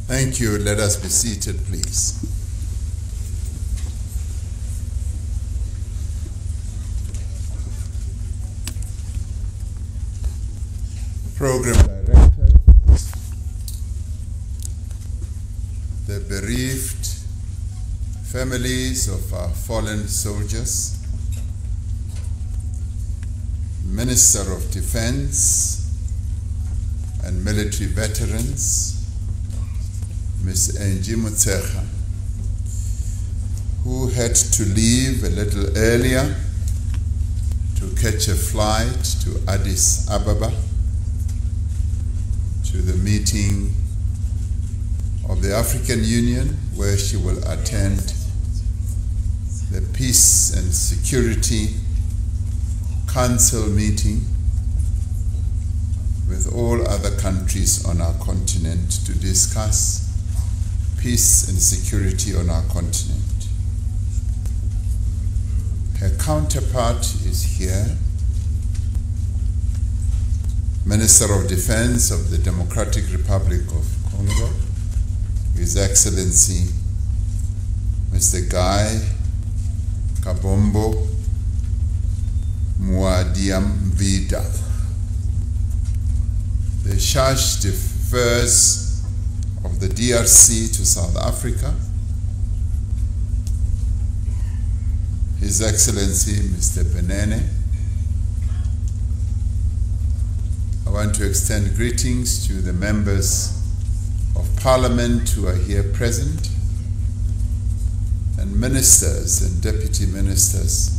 Thank you. Let us be seated, please. Program Director, the bereaved families of our fallen soldiers, Minister of Defense and military veterans, Ms. Angie Mutsecha, who had to leave a little earlier to catch a flight to Addis Ababa to the meeting of the African Union, where she will attend the Peace and Security Council meeting with all other countries on our continent to discuss peace and security on our continent. Her counterpart is here, Minister of Defense of the Democratic Republic of Congo, His Excellency Mr. Guy Kabombo Muadiamvida. The charge d'affaires of the DRC to South Africa, His Excellency Mr. Benene. I want to extend greetings to the members of Parliament who are here present, and ministers and deputy ministers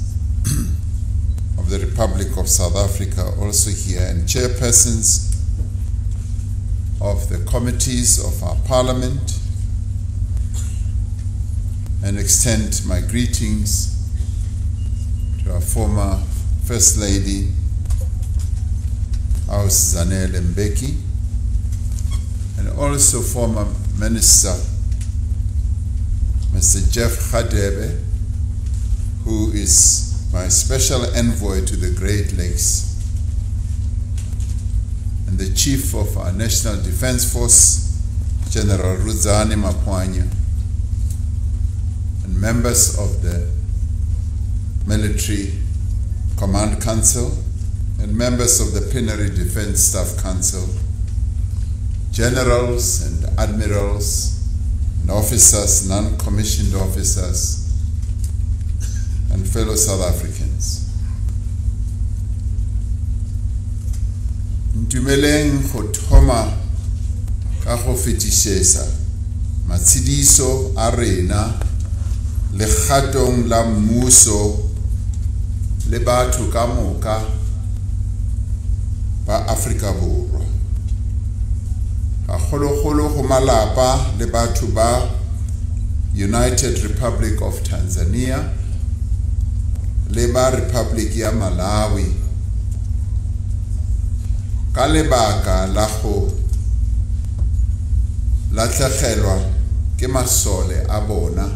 of the Republic of South Africa also here, and chairpersons of the committees of our Parliament, and extend my greetings to our former First Lady, House Zanele Mbeki, and also former Minister, Mr. Jeff Khadebe, who is my special envoy to the Great Lakes, and the Chief of our National Defense Force, General Ruzani Mapwanya, and members of the Military Command Council, and members of the Plenary Defense Staff Council, generals and admirals and officers, non-commissioned officers, and fellow South Africans. Ntumeleng go thoma ka go fetišetša matshidiso a rena le kgatong la mmuso le batho ka moka ba Afrika Borwa, gagologolo go malapa le batho ba United Republic of Tanzania le ba Republic ya Malawi, ka lebaka la go latlhegelwa ke masole a bona,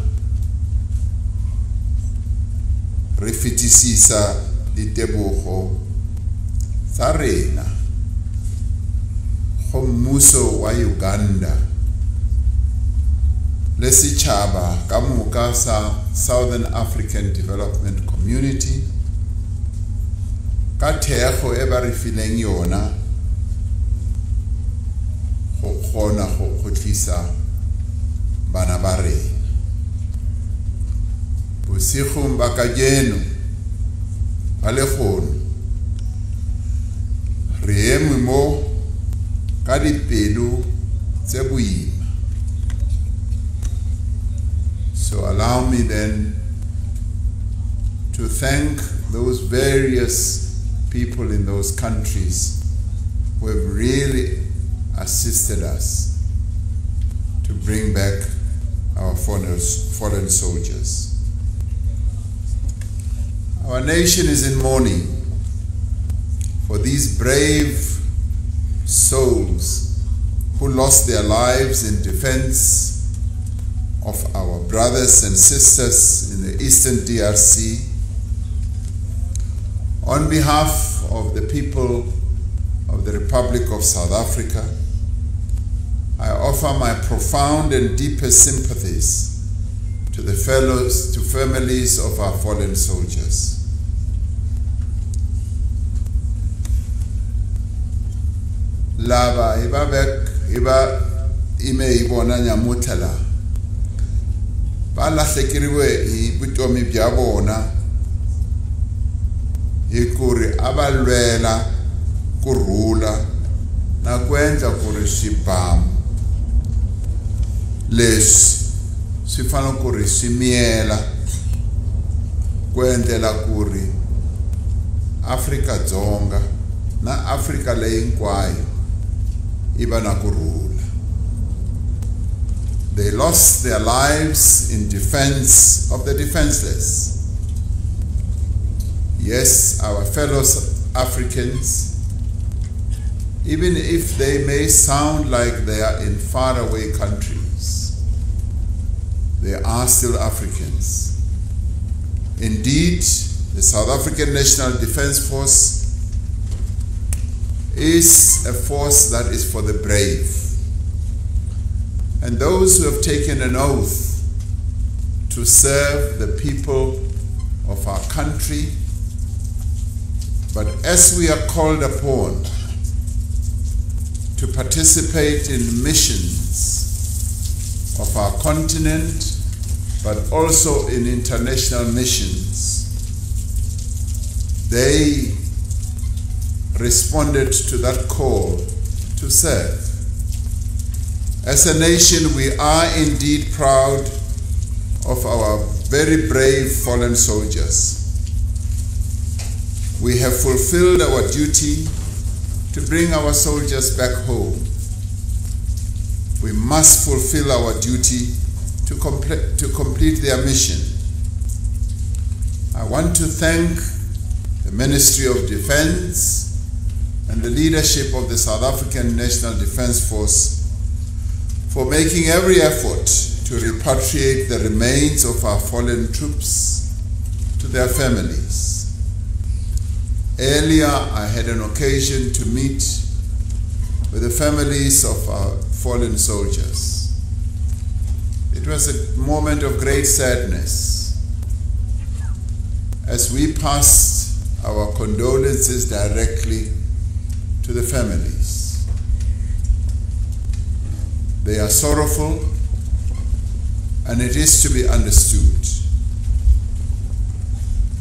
re fetisisa ditebogo tsa rena go mmuso wa Uganda le setšhaba ka moka sa Southern African Development Community ka thekgo e ba re fileng yona go kgona go kgotlisa bana ba rena. Bosigong ba kajeno ba lekgono re eme mo ka dipelo tse boima. So allow me then to thank those various people in those countries who have really assisted us to bring back our fallen soldiers. Our nation is in mourning for these brave souls who lost their lives in defense of our brothers and sisters in the Eastern DRC. On behalf of the people of the Republic of South Africa, I offer my profound and deepest sympathies to the families of our fallen soldiers. Laba iba ime ibona nyamutala balahlekeriwe ibutomi bya bona ikuri abalwela kurhula na kwenza kuri xibamu leswi swi fanele ku ri swi miyela ku endlela ku ri Afrika-Dzonga na Afrika leyi hinkwayo yi va na kurhula. They lost their lives in defense of the defenseless. Yes, our fellow Africans, even if they may sound like they are in faraway countries, they are still Africans. Indeed, the South African National Defence Force is a force that is for the brave. And those who have taken an oath to serve the people of our country, but as we are called upon to participate in missions of our continent, but also in international missions, they responded to that call to serve. As a nation, we are indeed proud of our very brave fallen soldiers. We have fulfilled our duty to bring our soldiers back home. We must fulfill our duty to complete their mission. I want to thank the Ministry of Defense and the leadership of the South African National Defence Force for making every effort to repatriate the remains of our fallen troops to their families. Earlier, I had an occasion to meet with the families of our fallen soldiers. It was a moment of great sadness as we passed our condolences directly to the families. They are sorrowful, and it is to be understood.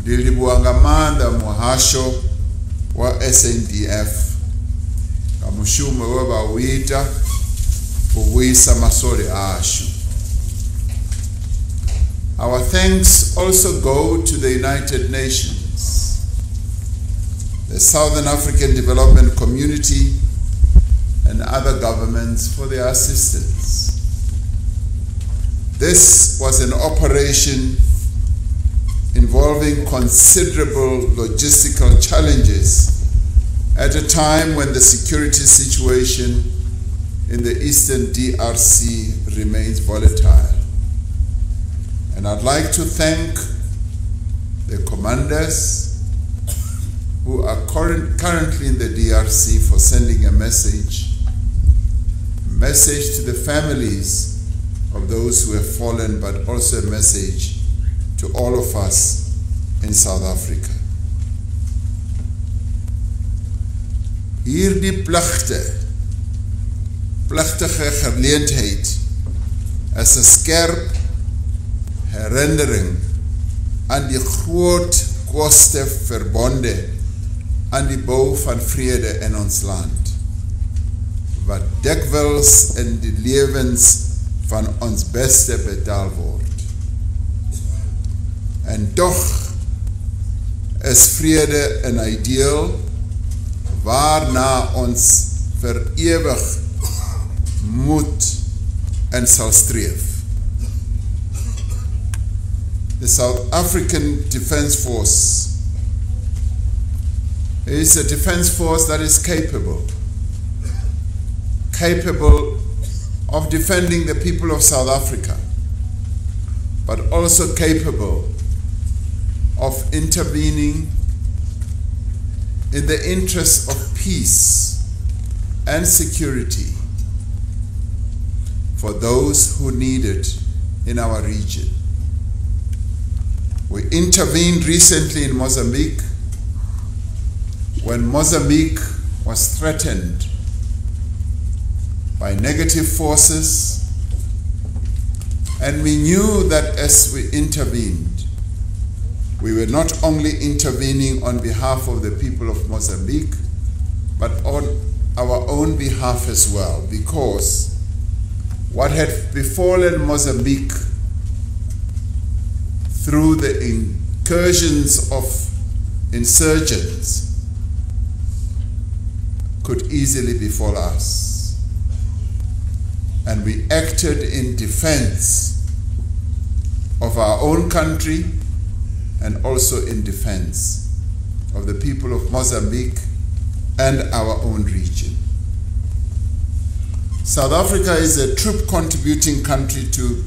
Ndilibuangamanda muhasho wa SNDF kamushume wabawita kuwisa masole ashu. Our thanks also go to the United Nations, the Southern African Development Community, and other governments for their assistance. This was an operation involving considerable logistical challenges at a time when the security situation in the Eastern DRC remains volatile. And I'd like to thank the commanders who are currently in the DRC for sending a message to the families of those who have fallen, but also a message to all of us in South Africa. Hierdie pligtige geleentheid is 'n skerp herinnering aan die groot koste verbonde aan die bou van vrede in ons land, wat dikwels in die lewens van ons beste betaal word. En toch is vrede 'n ideaal waarna ons vir ewig moet en sal streef. The South African Defence Force is a defence force that is capable of defending the people of South Africa, but also capable of intervening in the interests of peace and security for those who need it in our region. We intervened recently in Mozambique when Mozambique was threatened by negative forces, and we knew that as we intervened, we were not only intervening on behalf of the people of Mozambique, but on our own behalf as well, because what had befallen Mozambique through the incursions of insurgents could easily befall us. And we acted in defense of our own country and also in defense of the people of Mozambique and our own region. South Africa is a troop contributing country to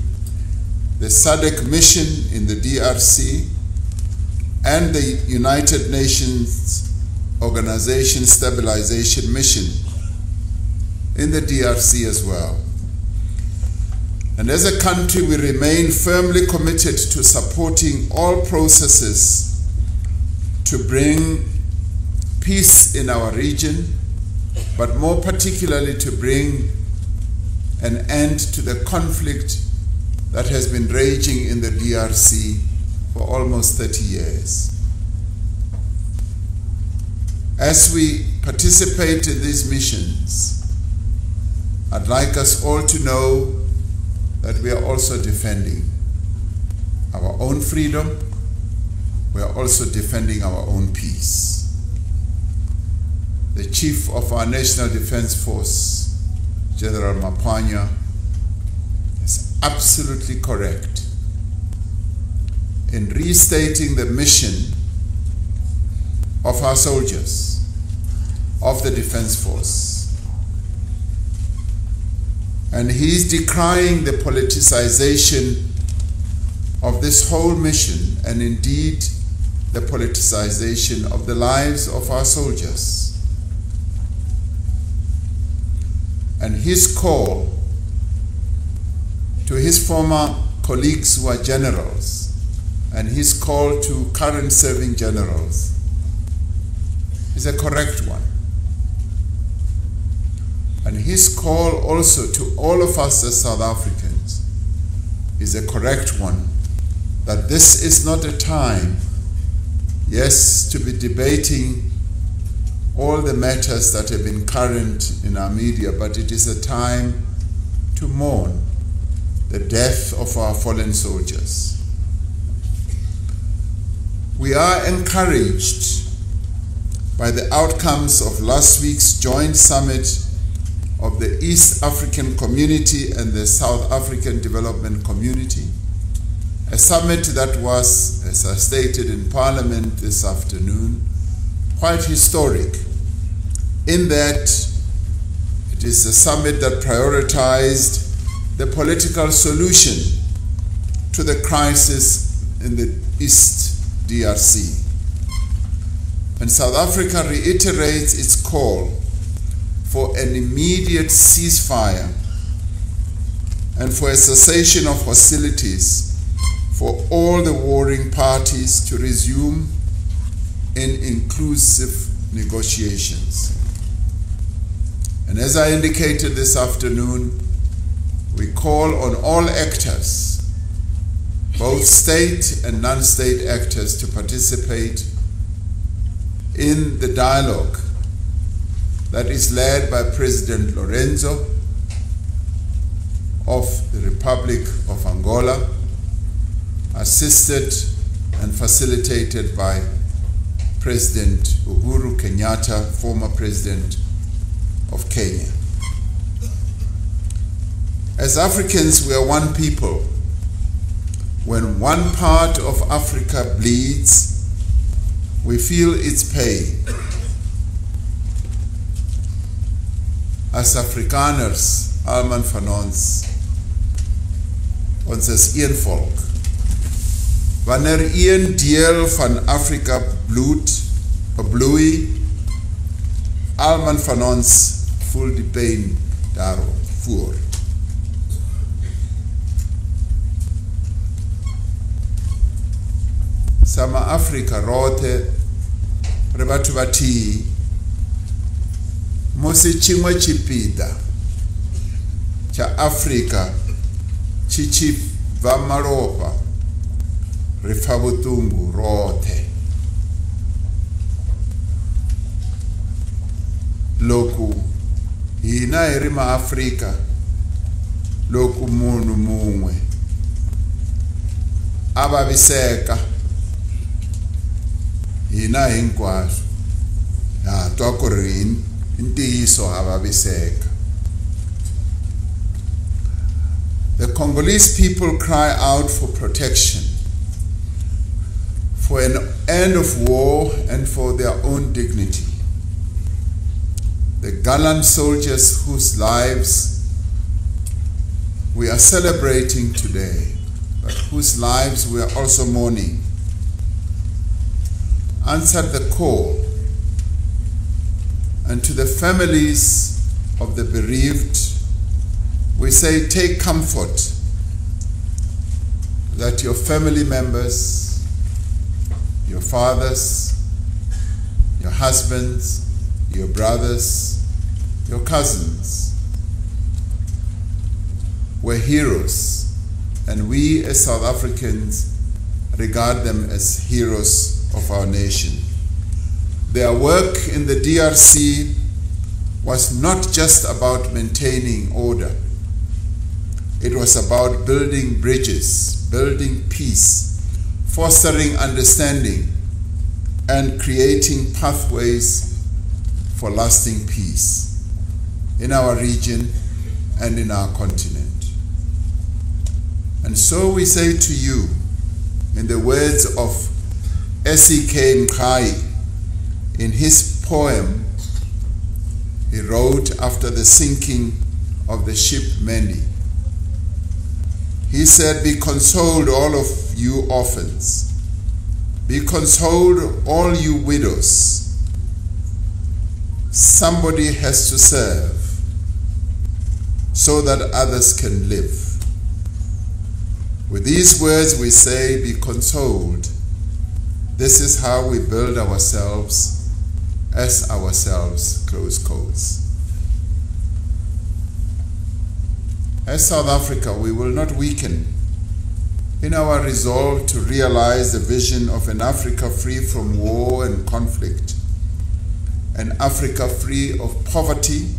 the SADC mission in the DRC and the United Nations Organization Stabilization Mission in the DRC as well. And as a country, we remain firmly committed to supporting all processes to bring peace in our region, but more particularly to bring an end to the conflict that has been raging in the DRC for almost 30 years. As we participate in these missions, I'd like us all to know that we are also defending our own freedom. We are also defending our own peace. The Chief of our National Defense Force, General Mapanya, is absolutely correct in restating the mission of our soldiers, of the Defense Force. And he's decrying the politicization of this whole mission, and indeed the politicization of the lives of our soldiers. And his call to his former colleagues who are generals, and his call to current serving generals, is a correct one. And his call also to all of us as South Africans is a correct one, that this is not a time, yes, to be debating all the matters that have been current in our media, but it is a time to mourn the death of our fallen soldiers. We are encouraged by the outcomes of last week's joint summit of the East African Community and the South African Development Community, a summit that was, as I stated in Parliament this afternoon, quite historic, in that it is a summit that prioritized the political solution to the crisis in the East DRC. And South Africa reiterates its call for an immediate ceasefire and for a cessation of hostilities for all the warring parties to resume in inclusive negotiations. And as I indicated this afternoon, we call on all actors, both state and non-state actors, to participate in the dialogue that is led by President Lorenzo of the Republic of Angola, assisted and facilitated by President Uhuru Kenyatta, former President of Kenya. As Africans, we are one people. When one part of Africa bleeds, we feel its pain. As Afrikaners, almal van ons is een volk. Wanneer een deel van Afrika bloei, almal van ons voel die pyn daarvoor. sama Africa rote re batho bati mo se chingwe chipida cha Africa chichi va malopa re fa botungu rote loku hina eri ma Africa loku munhu mumwe avaviseka hina hinkwaswo ha twa ku ri ntiyiso avaviseka. The Congolese people cry out for protection, for an end of war and for their own dignity. The gallant soldiers whose lives we are celebrating today, but whose lives we are also mourning, answered the call, and to the families of the bereaved, we say, take comfort that your family members, your fathers, your husbands, your brothers, your cousins were heroes, and we as South Africans regard them as heroes of our nation. Their work in the DRC was not just about maintaining order. It was about building bridges, building peace, fostering understanding, and creating pathways for lasting peace in our region and in our continent. And so we say to you, in the words of S.E.K. Mkhai, in his poem he wrote after the sinking of the ship Mendi, he said, be consoled, all of you orphans. Be consoled, all you widows. Somebody has to serve so that others can live. With these words we say, be consoled. This is how we build ourselves as ourselves, close quotes. As South Africa, we will not weaken in our resolve to realize the vision of an Africa free from war and conflict, an Africa free of poverty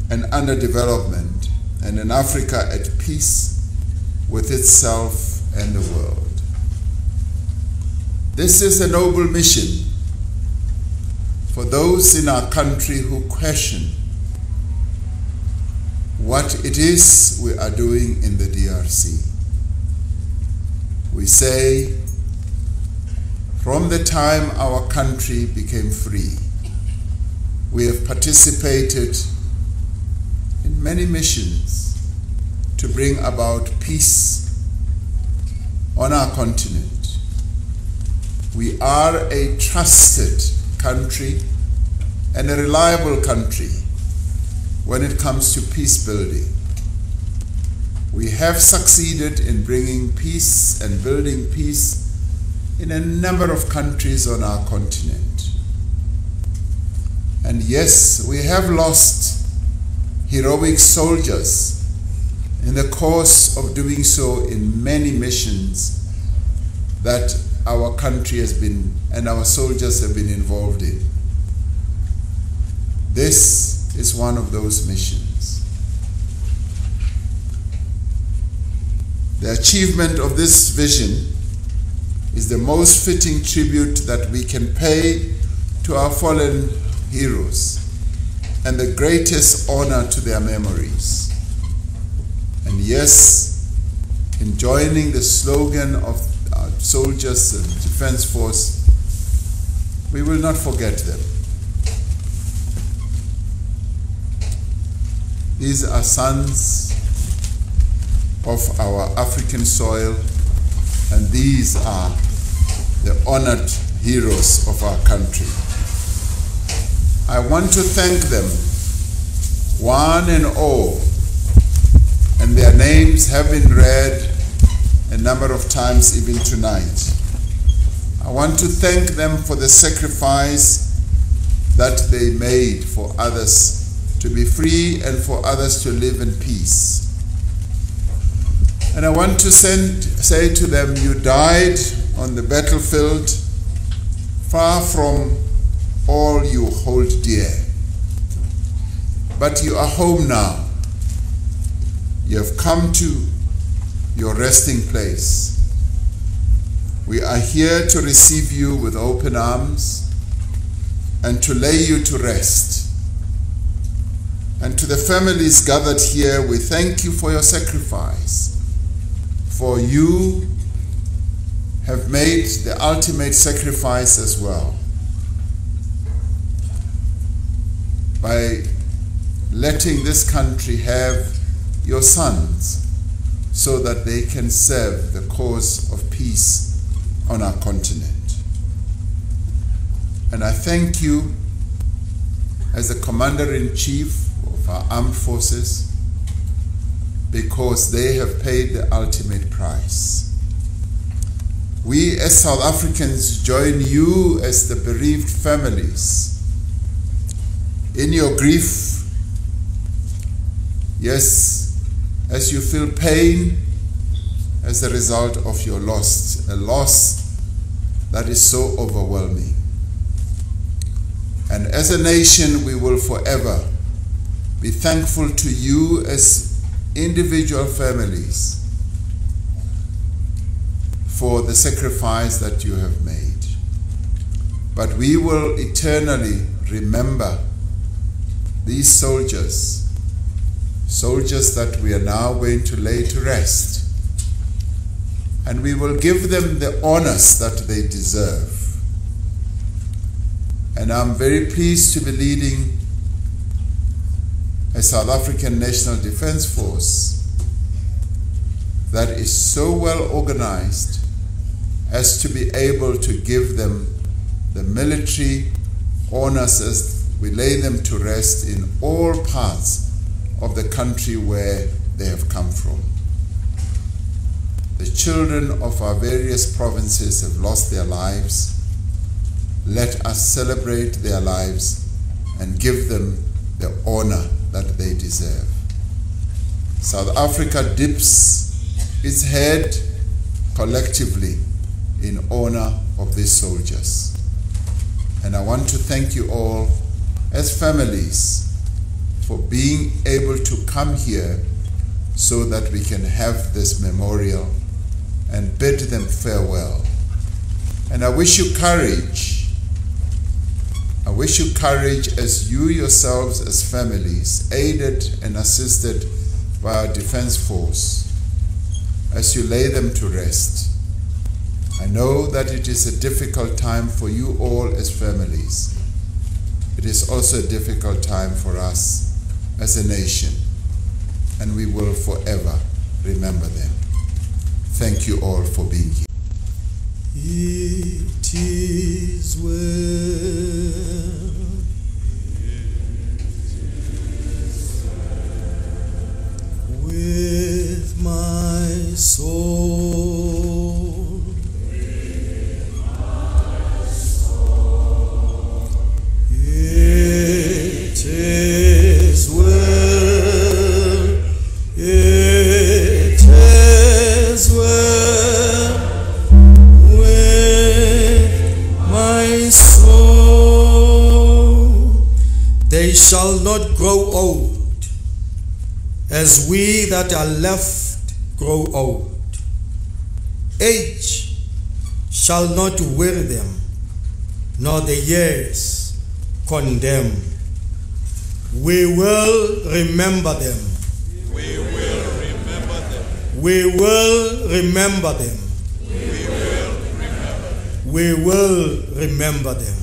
and underdevelopment, and an Africa at peace with itself and the world. This is a noble mission for those in our country who question what it is we are doing in the DRC. We say, from the time our country became free, we have participated in many missions to bring about peace on our continent. We are a trusted country and a reliable country when it comes to peace building. We have succeeded in bringing peace and building peace in a number of countries on our continent. And yes, we have lost heroic soldiers in the course of doing so in many missions that our country has been and our soldiers have been involved in. This is one of those missions. The achievement of this vision is the most fitting tribute that we can pay to our fallen heroes and the greatest honor to their memories. And yes, in joining the slogan of our soldiers and defense force, we will not forget them. These are sons of our African soil, and these are the honored heroes of our country. I want to thank them, one and all, and their names have been read a number of times even tonight. I want to thank them for the sacrifice that they made for others to be free and for others to live in peace. And I want to say to them, you died on the battlefield far from all you hold dear. But you are home now. You have come to your resting place. We are here to receive you with open arms and to lay you to rest. And to the families gathered here, we thank you for your sacrifice. For you have made the ultimate sacrifice as well, by letting this country have your sons so that they can serve the cause of peace on our continent. And I thank you as the Commander-in-Chief of our armed forces, because they have paid the ultimate price. We as South Africans join you as the bereaved families in your grief. Yes, as you feel pain as a result of your loss, a loss that is so overwhelming. And as a nation, we will forever be thankful to you as individual families for the sacrifice that you have made. But we will eternally remember these soldiers that we are now going to lay to rest. And we will give them the honors that they deserve. And I'm very pleased to be leading a South African National Defense Force that is so well organized as to be able to give them the military honors as we lay them to rest in all parts of the country where they have come from. The children of our various provinces have lost their lives. Let us celebrate their lives and give them the honor that they deserve. South Africa dips its head collectively in honor of these soldiers. And I want to thank you all as families for being able to come here so that we can have this memorial and bid them farewell. And I wish you courage. I wish you courage as you yourselves as families, aided and assisted by our Defense Force, as you lay them to rest. I know that it is a difficult time for you all as families. It is also a difficult time for us as a nation, and we will forever remember them. Thank you all for being here. It is well. With my soul. With my soul. It is well. It is well with my soul. They shall not grow old as we that are left grow old. Age shall not weary them, nor the years condemn. We will remember them. We will remember them. We will remember them. We will remember them. We will remember them.